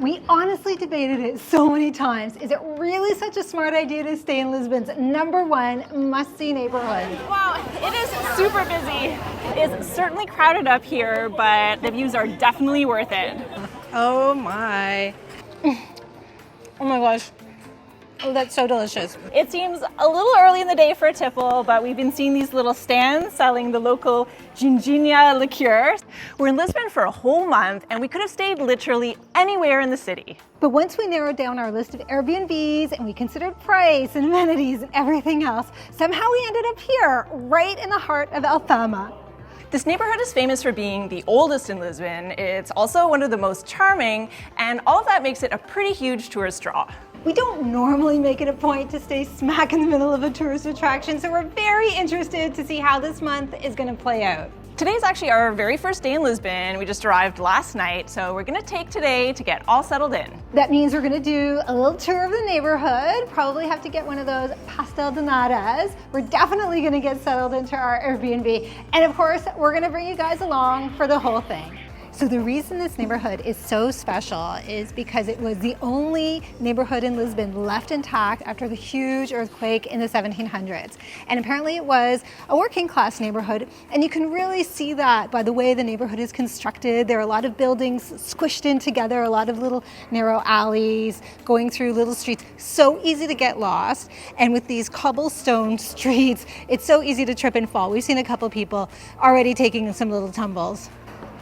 We honestly debated it so many times. Is it really such a smart idea to stay in Lisbon's #1 must-see neighborhood? Wow, it is super busy. It's certainly crowded up here, but the views are definitely worth it. Oh my. Oh my gosh. Oh, that's so delicious. It seems a little early in the day for a tipple, but we've been seeing these little stands selling the local Ginjinha liqueur. We're in Lisbon for a whole month, and we could have stayed literally anywhere in the city. But once we narrowed down our list of Airbnbs and we considered price and amenities and everything else, somehow we ended up here, right in the heart of Alfama. This neighborhood is famous for being the oldest in Lisbon. It's also one of the most charming, and all of that makes it a pretty huge tourist draw. We don't normally make it a point to stay smack in the middle of a tourist attraction, so we're very interested to see how this month is going to play out. Today's actually our very first day in Lisbon. We just arrived last night, so we're gonna take today to get all settled in. That means we're gonna do a little tour of the neighborhood, probably have to get one of those Pastel de natas. We're definitely gonna get settled into our Airbnb. And of course, we're gonna bring you guys along for the whole thing. So the reason this neighborhood is so special is because it was the only neighborhood in Lisbon left intact after the huge earthquake in the 1700s. And apparently it was a working class neighborhood, and you can really see that by the way the neighborhood is constructed. There are a lot of buildings squished in together, a lot of little narrow alleys going through little streets. So easy to get lost. And with these cobblestone streets, it's so easy to trip and fall. We've seen a couple people already taking some little tumbles.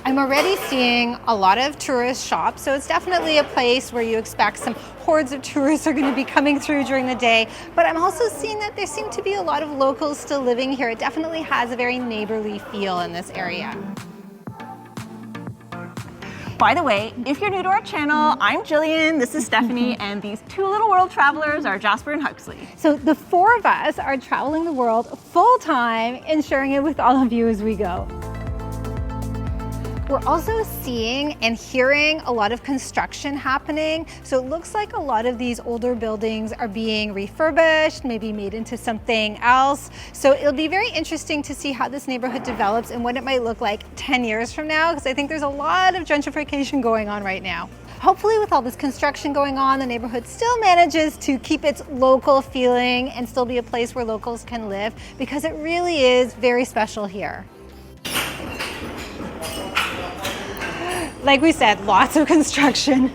I'm already seeing a lot of tourist shops, so it's definitely a place where you expect some hordes of tourists are going to be coming through during the day. But I'm also seeing that there seem to be a lot of locals still living here. It definitely has a very neighborly feel in this area. By the way, if you're new to our channel, I'm Gillian, this is Stephanie, and these two little world travelers are Jasper and Huxley. So the four of us are traveling the world full time and sharing it with all of you as we go. We're also seeing and hearing a lot of construction happening. So it looks like a lot of these older buildings are being refurbished, maybe made into something else. So it'll be very interesting to see how this neighborhood develops and what it might look like 10 years from now, because I think there's a lot of gentrification going on right now. Hopefully with all this construction going on, the neighborhood still manages to keep its local feeling and still be a place where locals can live, because it really is very special here. Like we said, lots of construction.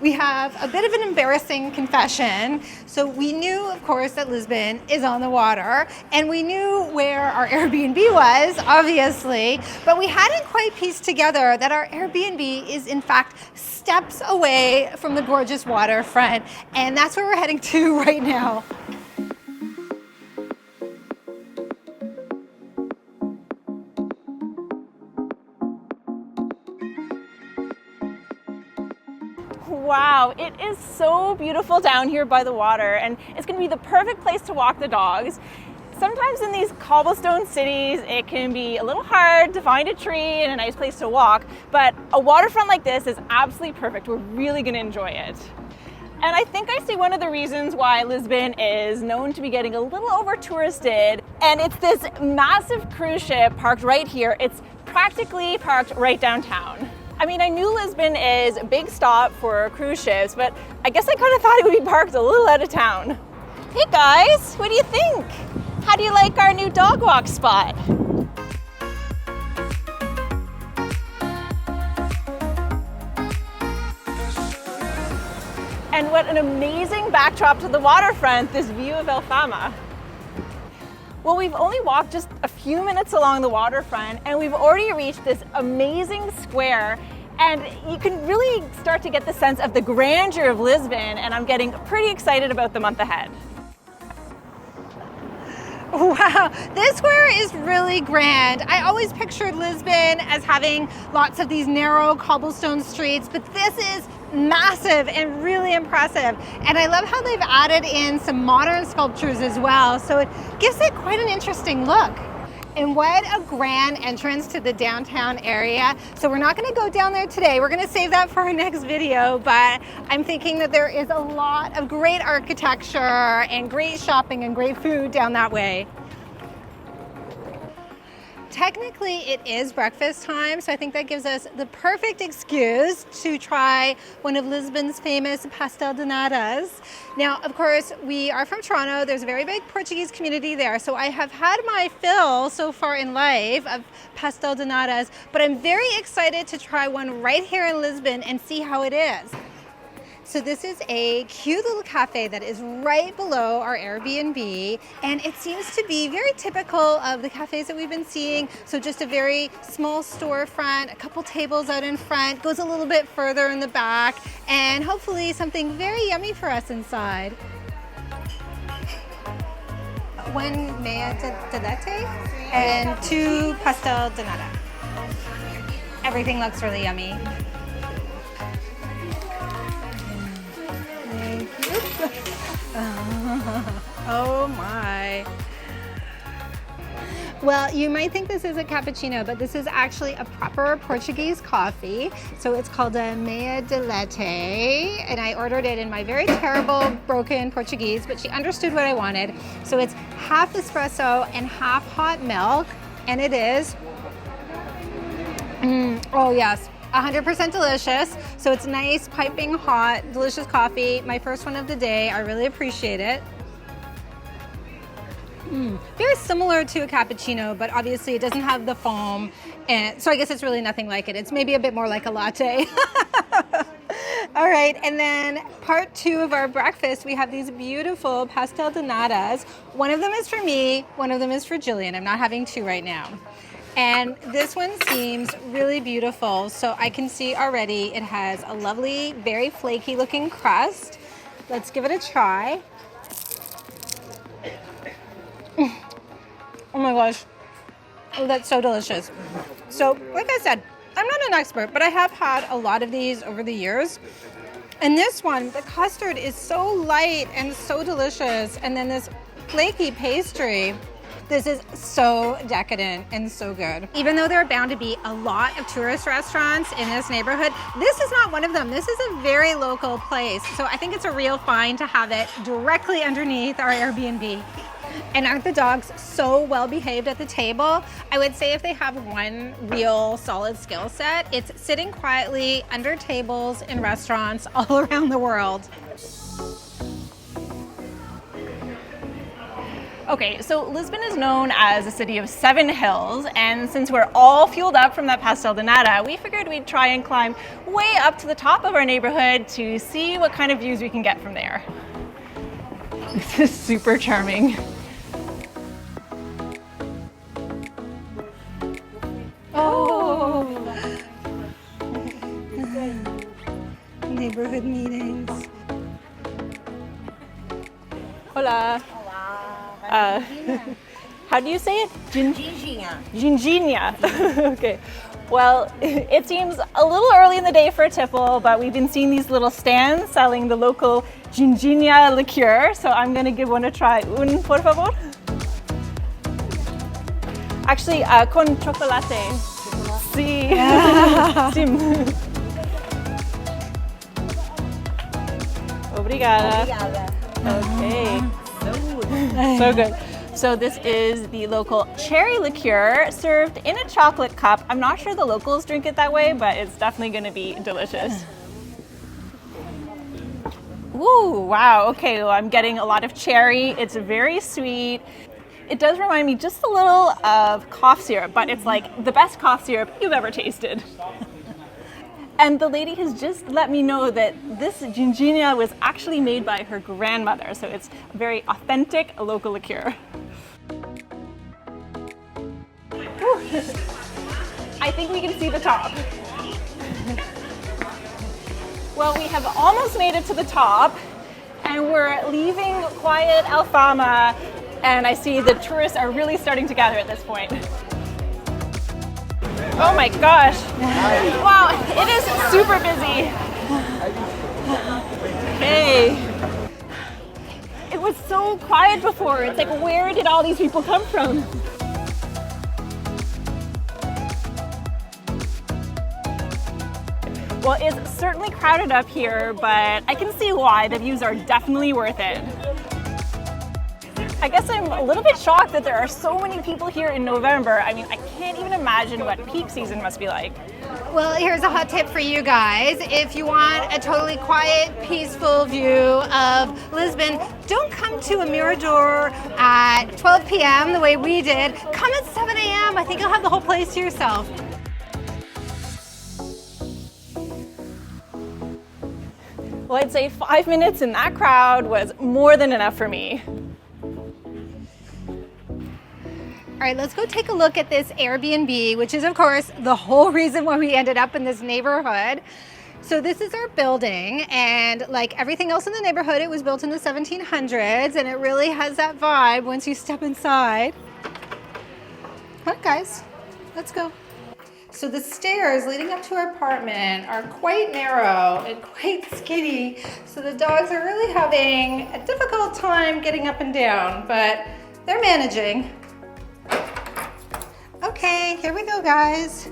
We have a bit of an embarrassing confession. So we knew, of course, that Lisbon is on the water, and we knew where our Airbnb was, obviously, but we hadn't quite pieced together that our Airbnb is in fact steps away from the gorgeous waterfront, and that's where we're heading to right now. Wow, it is so beautiful down here by the water, and it's going to be the perfect place to walk the dogs. Sometimes in these cobblestone cities, it can be a little hard to find a tree and a nice place to walk, but a waterfront like this is absolutely perfect. We're really going to enjoy it. And I think I see one of the reasons why Lisbon is known to be getting a little over-touristed, and it's this massive cruise ship parked right here. It's practically parked right downtown. I mean, I knew Lisbon is a big stop for cruise ships, but I guess I kind of thought it would be parked a little out of town. Hey guys, what do you think? How do you like our new dog walk spot? And what an amazing backdrop to the waterfront, this view of Alfama. Well, we've only walked just a few minutes along the waterfront, and we've already reached this amazing square, and you can really start to get the sense of the grandeur of Lisbon, and I'm getting pretty excited about the month ahead. Wow, this square is really grand. I always pictured Lisbon as having lots of these narrow cobblestone streets, but this is massive and really impressive. And I love how they've added in some modern sculptures as well, so it gives it quite an interesting look. And what a grand entrance to the downtown area. So we're not gonna go down there today. We're gonna save that for our next video, but I'm thinking that there is a lot of great architecture and great shopping and great food down that way. technically it is breakfast time, so I think that gives us the perfect excuse to try one of Lisbon's famous pastel de natas. Now, of course, we are from Toronto. There's a very big Portuguese community there, so I have had my fill so far in life of pastel de natas, but I'm very excited to try one right here in Lisbon and see how it is. So this is a cute little cafe that is right below our Airbnb, and it seems to be very typical of the cafes that we've been seeing. So just a very small storefront, a couple tables out in front, goes a little bit further in the back, and hopefully something very yummy for us inside. One meia de latte and 2 pastel de nata. Everything looks really yummy. Oh my. Well, you might think this is a cappuccino, but this is actually a proper Portuguese coffee. So it's called a meia de latte, and I ordered it in my very terrible broken Portuguese, but she understood what I wanted. So it's half espresso and half hot milk, and it is, oh yes, 100% delicious. So it's nice, piping hot, delicious coffee. My first one of the day. I really appreciate it. Very similar to a cappuccino, but obviously it doesn't have the foam. And so I guess it's really nothing like it. It's maybe a bit more like a latte. All right, and then part 2 of our breakfast, we have these beautiful pastel de natas. One of them is for me, one of them is for Gillian. I'm not having 2 right now. And this one seems really beautiful. So I can see already it has a lovely, very flaky looking crust. Let's give it a try. Oh my gosh. Oh, that's so delicious. So, like I said, I'm not an expert, but I have had a lot of these over the years. And this one, the custard is so light and so delicious. And then this flaky pastry. This is so decadent and so good. Even though there are bound to be a lot of tourist restaurants in this neighborhood, this is not one of them. This is a very local place. So I think it's a real find to have it directly underneath our Airbnb. And aren't the dogs so well behaved at the table? I would say if they have one real solid skill set, it's sitting quietly under tables in restaurants all around the world. Okay, so Lisbon is known as a city of 7 hills, and since we're all fueled up from that pastel de nata, we figured we'd try and climb way up to the top of our neighborhood to see what kind of views we can get from there. This is super charming. Oh! Neighborhood meetings. Hola. How do you say it? Ginjinha. Ginjinha. Okay. Well, it seems a little early in the day for a tipple, but we've been seeing these little stands selling the local Ginjinha liqueur, so I'm going to give one a try. Un, por favor? Actually, con chocolate. Sí. Sim. Obrigada. Okay. So good. So this is the local cherry liqueur served in a chocolate cup. I'm not sure the locals drink it that way, but it's definitely going to be delicious. Ooh, wow. Okay, well, I'm getting a lot of cherry. It's very sweet. It does remind me just a little of cough syrup, but it's like the best cough syrup you've ever tasted. And the lady has just let me know that this Ginjinha was actually made by her grandmother, so it's a very authentic local liqueur. I think we can see the top. Well, we have almost made it to the top, and we're leaving quiet Alfama, and I see the tourists are really starting to gather at this point. Oh my gosh. Wow, it is super busy. Hey. It was so quiet before. It's like, where did all these people come from? Well, it's certainly crowded up here, but I can see why. The views are definitely worth it. I guess I'm a little bit shocked that there are so many people here in November. I mean, I can't even imagine what peak season must be like. Well, here's a hot tip for you guys. If you want a totally quiet, peaceful view of Lisbon, don't come to a Miradouro at 12 p.m. the way we did. Come at 7 a.m. I think you'll have the whole place to yourself. Well, I'd say 5 minutes in that crowd was more than enough for me. All right, let's go take a look at this Airbnb, which is, of course, the whole reason why we ended up in this neighborhood. So this is our building, and like everything else in the neighborhood, it was built in the 1700s, and it really has that vibe once you step inside. Come on, guys, let's go. So the stairs leading up to our apartment are quite narrow and quite skinny, so the dogs are really having a difficult time getting up and down, but they're managing. Okay, here we go, guys.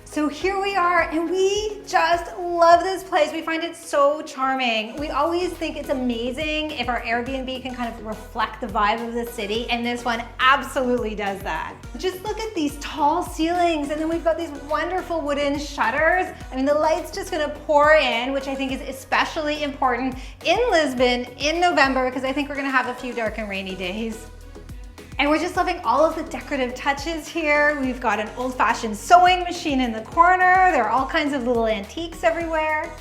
So here we are, and we just love this place. We find it so charming. We always think it's amazing if our Airbnb can kind of reflect the vibe of the city, and this one absolutely does that. Just look at these tall ceilings, and then we've got these wonderful wooden shutters. I mean, the light's just gonna pour in, which I think is especially important in Lisbon in November, because I think we're gonna have a few dark and rainy days. And we're just loving all of the decorative touches here. We've got an old-fashioned sewing machine in the corner. There are all kinds of little antiques everywhere.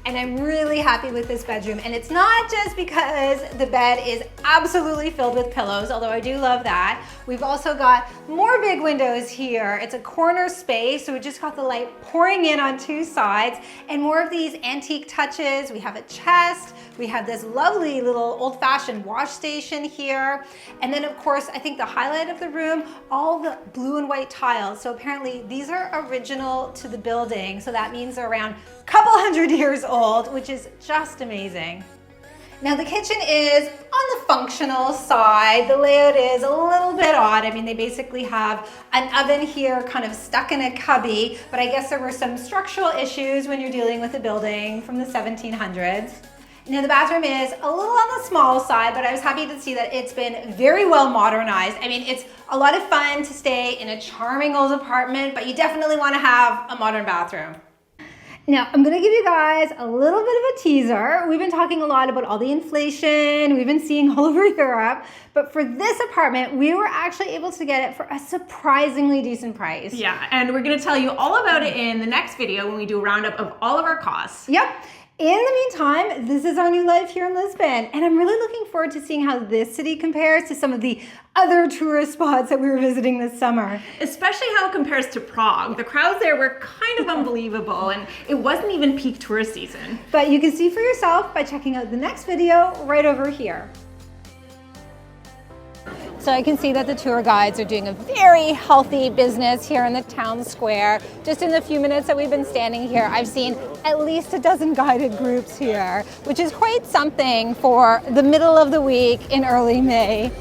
And I'm really happy with this bedroom. And it's not just because the bed is absolutely filled with pillows, although I do love that. We've also got more big windows here. It's a corner space, so we just got the light pouring in on two sides, and more of these antique touches. We have a chest. We have this lovely little old-fashioned wash station here. And then, of course, I think the highlight of the room, all the blue and white tiles. So apparently these are original to the building. So that means they're around a couple hundred years old, which is just amazing. Now the kitchen is on the functional side. The layout is a little bit odd. I mean, they basically have an oven here kind of stuck in a cubby, but I guess there were some structural issues when you're dealing with a building from the 1700s. Now the bathroom is a little on the small side, but I was happy to see that it's been very well modernized. I mean, it's a lot of fun to stay in a charming old apartment, but you definitely want to have a modern bathroom. Now, I'm gonna give you guys a little bit of a teaser. We've been talking a lot about all the inflation we've been seeing all over Europe, but for this apartment, we were actually able to get it for a surprisingly decent price. Yeah, and we're gonna tell you all about it in the next video when we do a roundup of all of our costs. Yep. In the meantime, this is our new life here in Lisbon, and I'm really looking forward to seeing how this city compares to some of the other tourist spots that we were visiting this summer. Especially how it compares to Prague. The crowds there were kind of unbelievable, and it wasn't even peak tourist season. But you can see for yourself by checking out the next video right over here. So I can see that the tour guides are doing a very healthy business here in the town square. Just in the few minutes that we've been standing here, I've seen at least a dozen guided groups here, which is quite something for the middle of the week in early May.